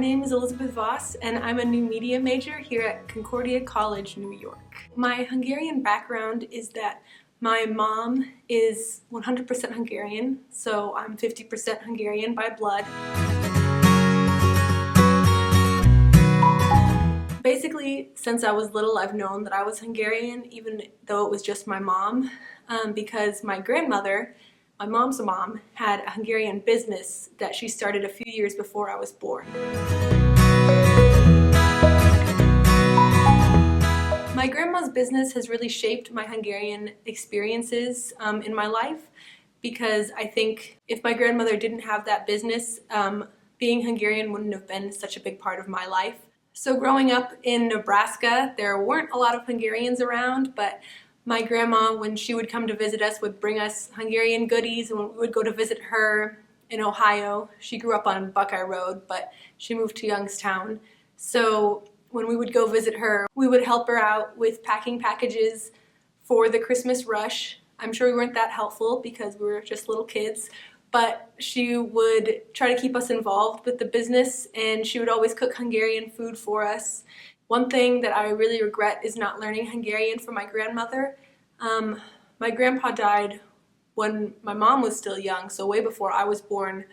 name is Elizabeth Voss, and I'm a new media major here at Concordia College, New York. My Hungarian background is that my mom is 100% Hungarian, so I'm 50% Hungarian by blood. Basically, since I was little, I've known that I was Hungarian, even though it was just my mom, because my grandmother, my mom's mom, had a Hungarian business that she started a few years before I was born. My grandma's business has really shaped my Hungarian experiences in my life, because I think if my grandmother didn't have that business, being Hungarian wouldn't have been such a big part of my life. So growing up in Nebraska, there weren't a lot of Hungarians around, but my grandma, when she would come to visit us, would bring us Hungarian goodies, and we would go to visit her in Ohio. She grew up on Buckeye Road, but she moved to Youngstown. So when we would go visit her, we would help her out with packing packages for the Christmas rush. I'm sure we weren't that helpful because we were just little kids, but she would try to keep us involved with the business, and she would always cook Hungarian food for us. One thing that I really regret is not learning Hungarian from my grandmother. My grandpa died when my mom was still young, so way before I was born.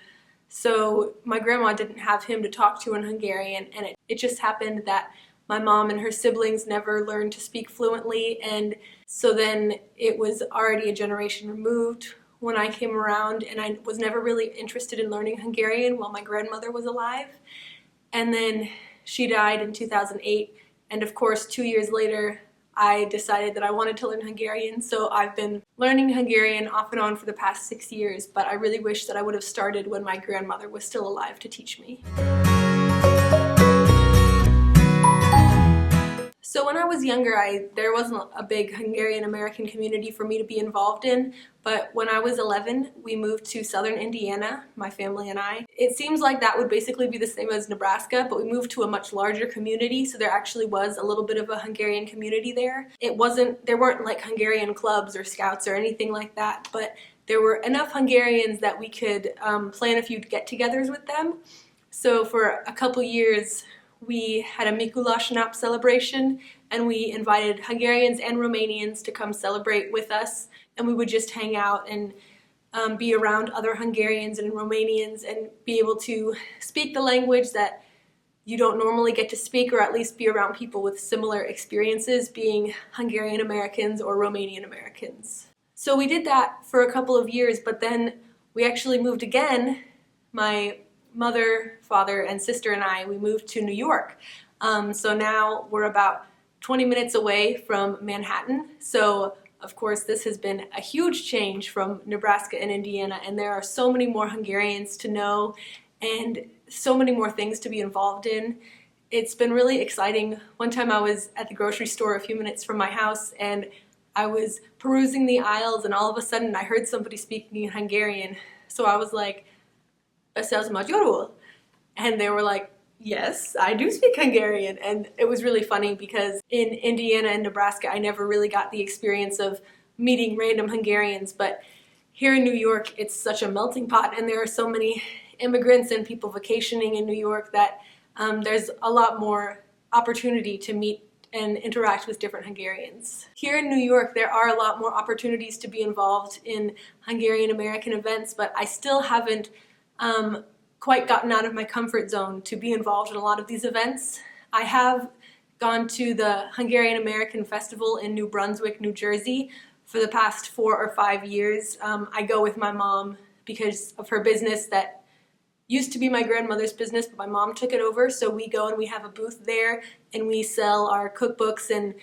So my grandma didn't have him to talk to in Hungarian, and it just happened that my mom and her siblings never learned to speak fluently, and so then it was already a generation removed when I came around, and I was never really interested in learning Hungarian while my grandmother was alive. And then she died in 2008, and of course 2 years later I decided that I wanted to learn Hungarian, so I've been learning Hungarian off and on for the past 6 years, but I really wish that I would have started when my grandmother was still alive to teach me. So when I was younger, there wasn't a big Hungarian-American community for me to be involved in, but when I was 11, we moved to southern Indiana, my family and I. It seems like that would basically be the same as Nebraska, but we moved to a much larger community, so there actually was a little bit of a Hungarian community there. There weren't like Hungarian clubs or scouts or anything like that, but there were enough Hungarians that we could plan a few get-togethers with them. So for a couple years, we had a Mikuláš nap celebration, and we invited Hungarians and Romanians to come celebrate with us, and we would just hang out and be around other Hungarians and Romanians and be able to speak the language that you don't normally get to speak, or at least be around people with similar experiences being Hungarian Americans or Romanian Americans. So we did that for a couple of years, but then we actually moved again. My mother, father, and sister and I, we moved to New York. So now we're about 20 minutes away from Manhattan. So of course this has been a huge change from Nebraska and Indiana, and there are so many more Hungarians to know and so many more things to be involved in. It's been really exciting. One time I was at the grocery store a few minutes from my house, and I was perusing the aisles, and all of a sudden I heard somebody speaking in Hungarian. So I was like, "Beszélsz magyarul?" And they were like, "Yes, I do speak Hungarian." And it was really funny because in Indiana and Nebraska, I never really got the experience of meeting random Hungarians, but here in New York, it's such a melting pot, and there are so many immigrants and people vacationing in New York that there's a lot more opportunity to meet and interact with different Hungarians. Here in New York, there are a lot more opportunities to be involved in Hungarian American events, but I still haven't quite gotten out of my comfort zone to be involved in a lot of these events. I have gone to the Hungarian American Festival in New Brunswick, New Jersey for the past 4 or 5 years. I go with my mom because of her business that used to be my grandmother's business, but my mom took it over, so we go and we have a booth there, and we sell our cookbooks and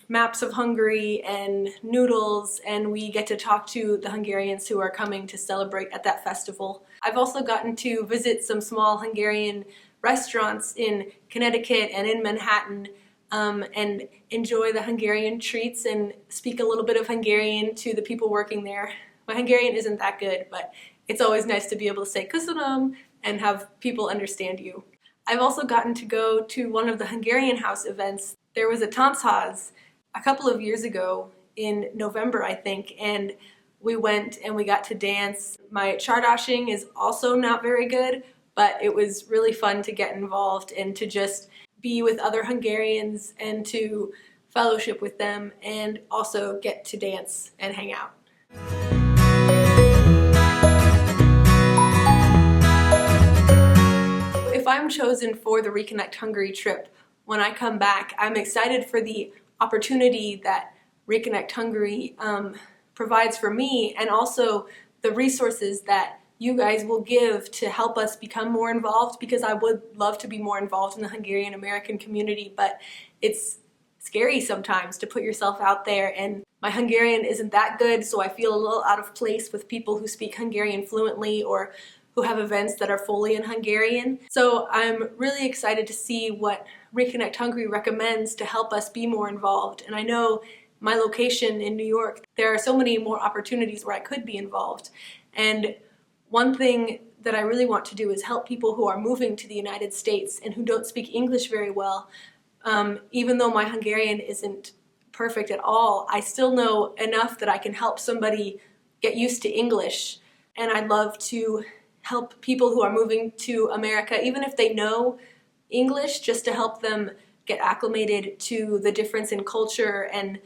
maps of Hungary and noodles, and we get to talk to the Hungarians who are coming to celebrate at that festival. I've also gotten to visit some small Hungarian restaurants in Connecticut and in Manhattan and enjoy the Hungarian treats and speak a little bit of Hungarian to the people working there. My Hungarian isn't that good, but it's always nice to be able to say "Köszönöm" and have people understand you. I've also gotten to go to one of the Hungarian House events. There was a Táncház a couple of years ago in November, I think, and we went and we got to dance. My csardásing is also not very good, but it was really fun to get involved and to just be with other Hungarians and to fellowship with them and also get to dance and hang out. If I'm chosen for the Reconnect Hungary trip, when I come back, I'm excited for the opportunity that Reconnect Hungary provides for me, and also the resources that you guys will give to help us become more involved, because I would love to be more involved in the Hungarian American community, but it's scary sometimes to put yourself out there, and my Hungarian isn't that good, so I feel a little out of place with people who speak Hungarian fluently or who have events that are fully in Hungarian. So I'm really excited to see what Reconnect Hungary recommends to help us be more involved. And I know my location in New York, there are so many more opportunities where I could be involved. And one thing that I really want to do is help people who are moving to the United States and who don't speak English very well. Even though my Hungarian isn't perfect at all, I still know enough that I can help somebody get used to English. And I'd love to help people who are moving to America, even if they know English, just to help them get acclimated to the difference in culture and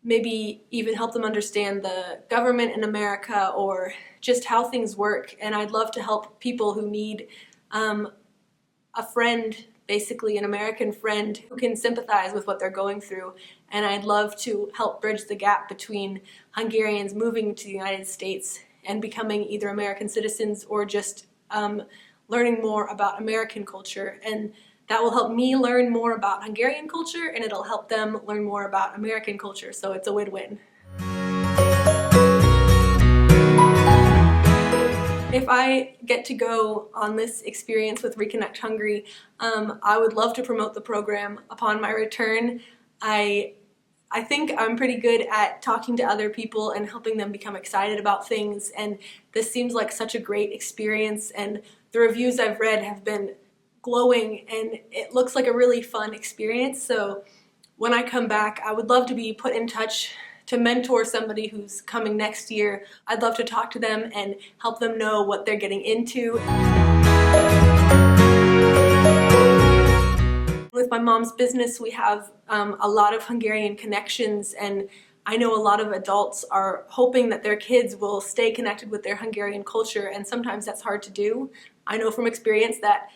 maybe even help them understand the government in America or just how things work. And I'd love to help people who need a friend, basically an American friend, who can sympathize with what they're going through. And I'd love to help bridge the gap between Hungarians moving to the United States and becoming either American citizens or just learning more about American culture. And that will help me learn more about Hungarian culture, and it'll help them learn more about American culture, so it's a win-win. If I get to go on this experience with Reconnect Hungary, I would love to promote the program upon my return. I think I'm pretty good at talking to other people and helping them become excited about things, and this seems like such a great experience, and the reviews I've read have been glowing, and it looks like a really fun experience. So when I come back, I would love to be put in touch to mentor somebody who's coming next year. I'd love to talk to them and help them know what they're getting into. With my mom's business, we have a lot of Hungarian connections, and I know a lot of adults are hoping that their kids will stay connected with their Hungarian culture, and sometimes that's hard to do. I know from experience that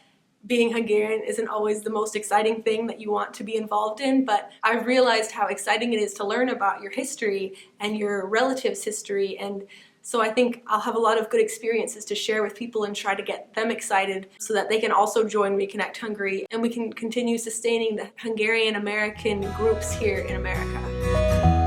being Hungarian isn't always the most exciting thing that you want to be involved in, but I've realized how exciting it is to learn about your history and your relatives' history, and so I think I'll have a lot of good experiences to share with people and try to get them excited so that they can also join Reconnect Hungary, and we can continue sustaining the Hungarian American groups here in America.